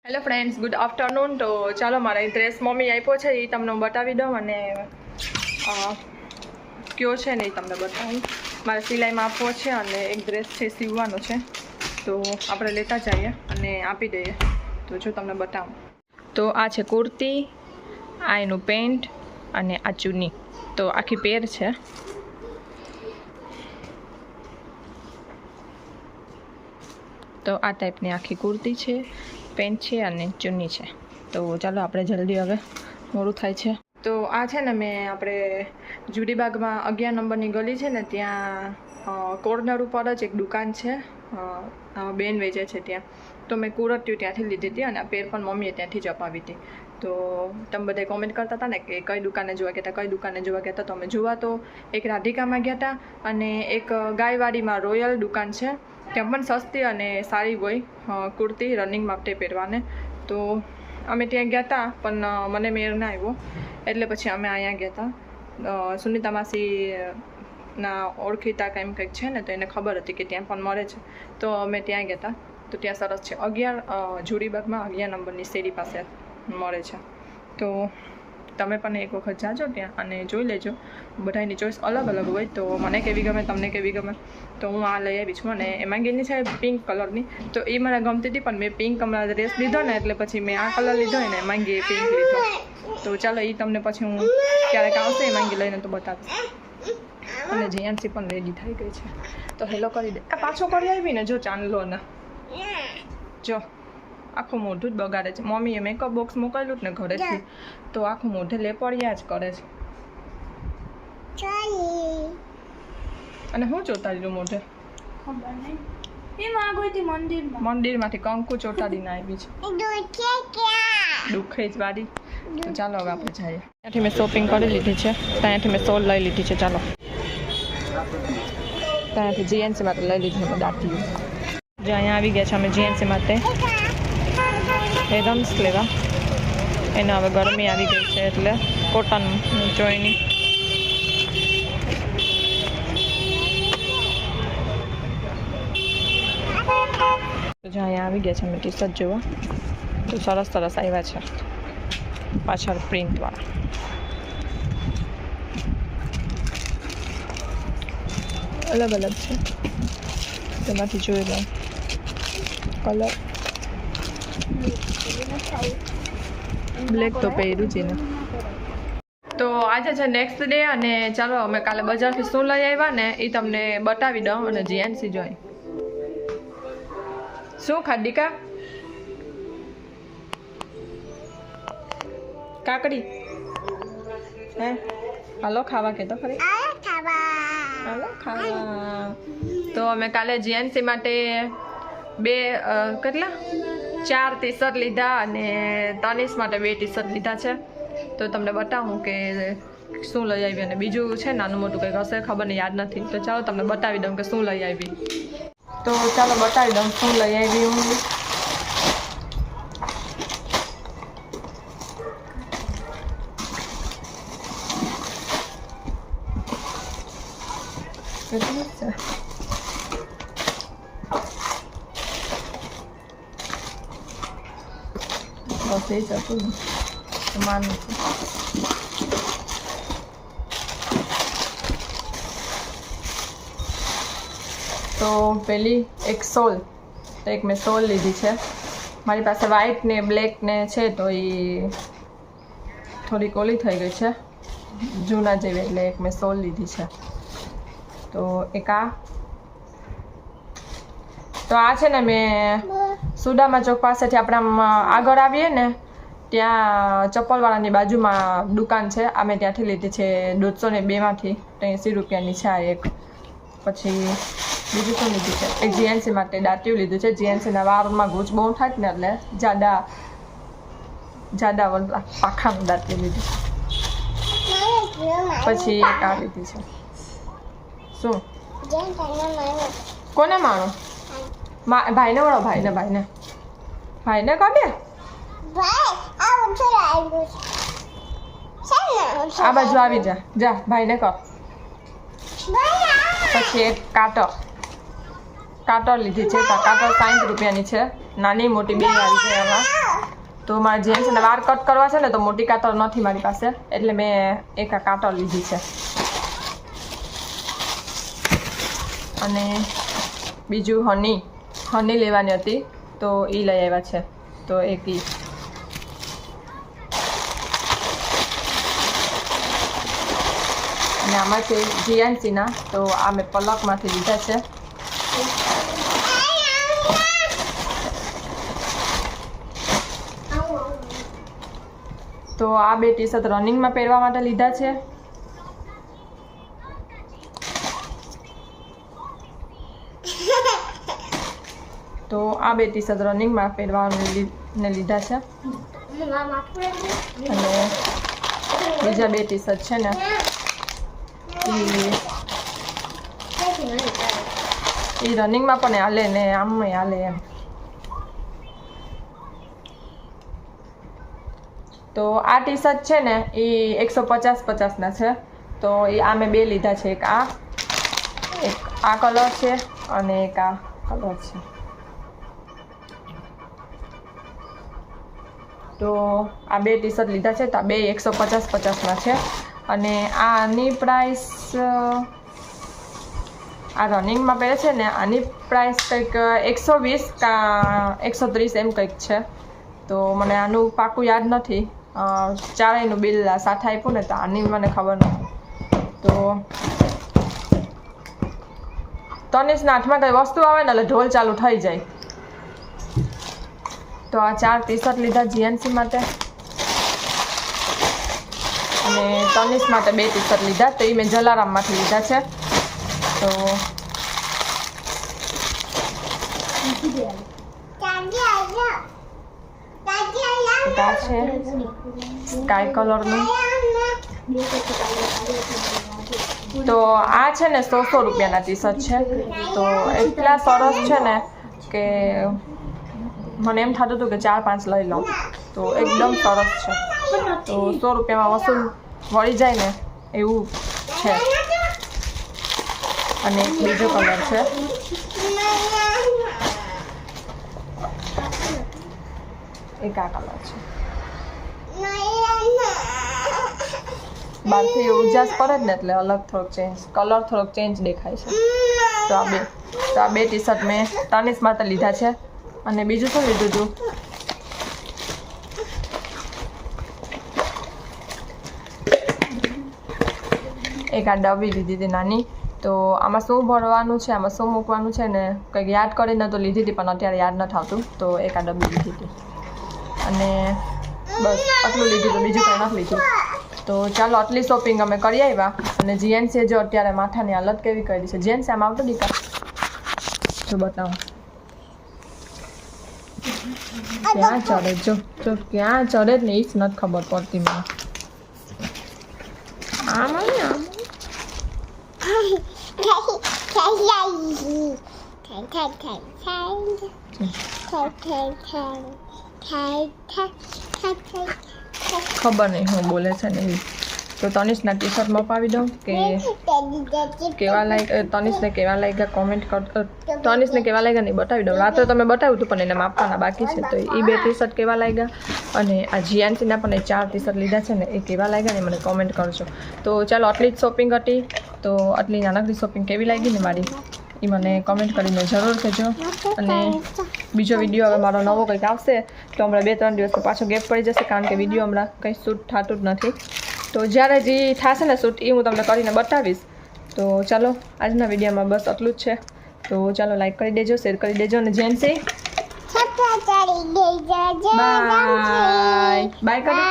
Hello friends, good afternoon. તો ચાલો મારા ડ્રેસ મમ્મી આપ્યો છે એ તમને બતાવી દઉં અને કયો છે ને એ તમને બતાવું. મારે સિલાઈમાં આપવો છે અને એક ડ્રેસ છે સીવવાનો છે, તો આપણે લેતા જઈએ અને આપી દઈએ. તો જો તમને બતાવું તો આ છે કુર્તી, આ એનું પેન્ટ અને આ ચૂની. તો આખી પેર છે. તો આ ટાઈપની આખી કુર્તી છે, પેન્ટ છે અને ચુન્ની છે. તો ચાલો આપણે જલ્દી, હવે મોડું થાય છે. તો આ છે ને મેં આપણે જુડીબાગમાં 11 નંબરની ગલી છે ને ત્યાં કોર્નર ઉપર જ એક દુકાન છે, બેન વેચે છે ત્યાં. તો મેં કુર્તીઓ ત્યાંથી લીધી હતી અને આ પેર પણ મમ્મીએ ત્યાંથી જ અપાવી હતી. તો તમે બધા કોમેન્ટ કરતા હતા ને કે કઈ દુકાને જોવા ગયા હતા, કઈ દુકાને જોવા ગયા હતા. તો અમે જોવા તો એક રાધિકામાં ગયા હતા અને એક ગાયવાડીમાં રોયલ દુકાન છે, ત્યાં પણ સસ્તી અને સારી હોય કુર્તી રનિંગ માટે પહેરવાને. તો અમે ત્યાં ગયા હતા પણ મને મેળ ના આવ્યો, એટલે પછી અમે અહીંયા ગયા હતા. સુનિતા માસીના ઓળખીતા કંઈક છે ને, તો એને ખબર હતી કે ત્યાં પણ મળે છે, તો અમે ત્યાં ગયા હતા. તો ત્યાં સરસ છે, 11 જુડીબાગમાં 11 નંબરની શેરી પાસે મળે છે. તો તમે પણ એક વખત જાજો ત્યાં અને જોઈ લેજો. બધાની ચોઈસ અલગ અલગ હોય, તો મને કેવી ગમે, તમને કેવી ગમે. તો હું આ લઈ આવી છું અને એમાં ગેલી છે પિંક કલરની. તો એ મને ગમતી હતી પણ મેં પિંક હમણાં ડ્રેસ લીધો ને, એટલે પછી મેં આ કલર લીધો ને એમાં ગઈ પિંક લીધો. તો ચાલો એ તમને પછી હું ક્યારેક આવશે એમાં લઈને તો બતાવીશ. અને જીએનસી પણ રેડી થઈ ગઈ છે, તો હેલો કરી દે. આ પાછો કરી આવી ને, જો ચાંદલો ને જો આખું મોઢું જ બગાડે છે. મમ્મીએ મેકઅપ બોક્સ મોકલ્યું ને ઘરેથી, તો આખું મોઢે લેપડિયા જ કરે છે. અને હું જોતા રહ્યું મોઢે, મંદિરમાંથી કંકુ ચોટાડીને આવી છે, દુઃખે જ વાળી. તો ચાલો હવે આપણે જઈએ. ત્યાંથી મેં શોપિંગ કરી લીધી છે, ત્યાંથી મેં સોલ લઈ લીધી છે. ચાલો ત્યાંથી જીએનસી માટે લઈ લીધી છે દાંતીઓ. જે અહીંયા આવી ગયા છે અમે જીએનસી માટે એ રમ્સ લેવા. એને હવે ગરમી આવી ગઈ છે એટલે કોટન જોઈની. તો જે અહીંયા આવી ગયા છે અમે ટી શર્ટ જોવા. તો સરસ સરસ આવ્યા છે પાછળ પ્રિન્ટવાળા. અલગ અલગ છે, તેમાંથી જોઈ લો કલર. બ્લેક તો પહેર્યું છે ને. તો આજે છે નેક્સ્ટ ડે અને ચાલો અમે કાલે બજારથી શું લઈ આવ્યા ને એ તમને બતાવી દઉં. અને જીએનસી જોઈ શું ખાડીકા કાકડી હે હાલો ખાવા કે તો ખરી હાલો ખાવા. તો અમે કાલે જીએનસી માટે કેટલા 4 ટી શર્ટ લીધા અને તનિષ માટે 2 ટી શર્ટ લીધા છે. તો તમને બતાવું કે શું લઈ આવી. અને બીજું છે નાનું મોટું કંઈક હશે, ખબર નહીં, યાદ નથી. તો ચાલો તમને બતાવી દઉં કે શું લઈ આવી. તો ચાલો બતાવી દઉં શું લઈ આવી હું. કેટલું છે બસ એ જ હતું માનું છું. તો પેલી એક સોલ, તો એક મેં સોલ લીધી છે. મારી પાસે વ્હાઈટ ને બ્લેક ને છે, તો એ થોડીક ઓલી થઈ ગઈ છે જૂના જેવી, એટલે એક મેં સોલ લીધી છે. તો એક તો આ છે ને મેં સુદામા ચોક પાસેથી આપણે આમ આગળ આવીએ ને ત્યાં ચપ્પલવાળાની બાજુમાં દુકાન છે, આ મેં ત્યાંથી લીધી છે 202માંથી. 80 રૂપિયાની છે આ એક. પછી બીજું શું લીધું છે, એક જીએનસી માટે દાંતિયું લીધું છે. જીએનસીના વાળમાં ગૂંચ બહુ થાય ને, એટલે જાડા પાખાનું દાંતિયું લીધું છે. પછી એક આ લીધી છે. શું કોને માણો? ભાઈને વળો, ભાઈને કાઢે. આ બાજુ આવી જા ભાઈને કર. પછી એક કાટર લીધી છે. કાટર 60 રૂપિયાની છે, નાની મોટી બે આવી છે એમાં. તો મારે જેન્ટ્સને વાળ કટ કરવા છે ને તો મોટી કાતર નથી મારી પાસે, એટલે મેં એક આ કાતર લીધી છે. અને બીજું હની લેવાની હતી તો એ લઈ આવ્યા છે. તો એક ઈ અને આમાં છે જીએનસીના, તો આ મેં પલકમાંથી લીધા છે. તો આ 2 ટી-શર્ટ રનિંગમાં પહેરવા માટે લીધા છે. તો આ 2 ટી-શર્ટ રનિંગમાં પહેરવાને લીધા છે. અને બીજા 2 ટી-શર્ટ છે ને એ રનિંગમાં પણ હાલે ને આમ હાલે એમ. તો આ ટી-શર્ટ છે ને એ 150-50ના છે. તો એ આ મેં 2 લીધા છે. એક આ કલર છે અને એક આ કલર છે. તો આ 2 ટી-શર્ટ લીધા છે. તો આ 2 150-50ના છે. અને આની પ્રાઇસ આ રનિંગમાં પહેરે છે ને આની પ્રાઇસ કંઈક 120 કા 130 એમ કંઈક છે. તો મને આનું પાકું યાદ નથી. ચારેયનું બિલ સાથે આપ્યું ને તો આની મને ખબર નથી. તો તનિષના હાથમાં કંઈ વસ્તુ આવે ને એટલે ઢોલ ચાલુ થઈ જાય. તો આ 4 ટી-શર્ટ લીધા જીએનસી માટે અને તનિષ માટે 2 ટી-શર્ટ લીધા. તો એ મેં જલારામમાંથી લીધા છે. તો આ છે સ્કાય કલરનું. તો આ છે ને 100 રૂપિયાના ટી-શર્ટ છે. તો એટલા સરસ છે ને કે મને એમ થતું હતું કે 4-5 લઈ લઉં. તો એકદમ સરસ છે. તો 100 રૂપિયામાં વસૂલ વળી જાય ને એવું છે. અને એક બીજો કલર છે. એક આ કલર છે. બહારથી ઉજાસ પડે જ ને એટલે અલગ કલર થોડોક ચેન્જ દેખાય છે. તો આ 2 ટી-શર્ટ મેં તનિષ માટે લીધા છે. અને બીજું શું લીધું હતું? એક આ ડબ્બી લીધી હતી નાની. તો આમાં શું ભરવાનું છે, આમાં શું મૂકવાનું છે ને કંઈક યાદ કરીને તો લીધી હતી, પણ અત્યારે યાદ નથી આવતું. તો એક આ ડબ્બી લીધી હતી. અને બસ આટલું લીધું હતું, બીજું કંઈ નથી લીધું. તો ચાલો આટલી શોપિંગ અમે કરી આવ્યા. અને જીએનસીએ જો અત્યારે માથાની હાલત કેવી કરી છે. જીએનસી આમ આવતો દીકા જો બતાવો ક્યાં ચડે. જો ક્યાં ચડે જ ને એ જ નથી ખબર પડતી મને. આમ ખબર નહીં હું બોલે છે ને એવી. તો તનિષના ટી-શર્ટ મપાવી દઉં કે કેવા લાગ્યા, તનિષને કેવા લાગ્યા કોમેન્ટ કરતો. તનિષને કેવા લાગ્યા નહીં બતાવી દઉં. રાત્રે તમે બતાવ્યું હતું પણ એને માપવાના બાકી છે. તો એ 2 ટી-શર્ટ કેવા લાગ્યા અને આ જીએનસીના પણ 4 ટી-શર્ટ લીધા છે ને એ કેવા લાગ્યા ને મને કોમેન્ટ કરજો. તો ચાલો આટલી જ શોપિંગ હતી. તો આટલી નાનકડી શોપિંગ કેવી લાગી ને મારી એ મને કોમેન્ટ કરીને જરૂર કહેજો. અને બીજો વિડીયો હવે મારો નવો કંઈક આવશે તો હમણાં 2-3 દિવસનો પાછો ગેપ પડી જશે, કારણ કે વિડીયો હમણાં કંઈ શૂટ થતું જ નથી. તો જ્યારે જે થશે ને શૂટ એ હું તમને કરીને બતાવીશ. તો ચાલો આજના વિડીયોમાં બસ આટલું જ છે. તો ચાલો લાઈક કરી દેજો, શેર કરી દેજો. અને જેન્સી બાય બાય કરી.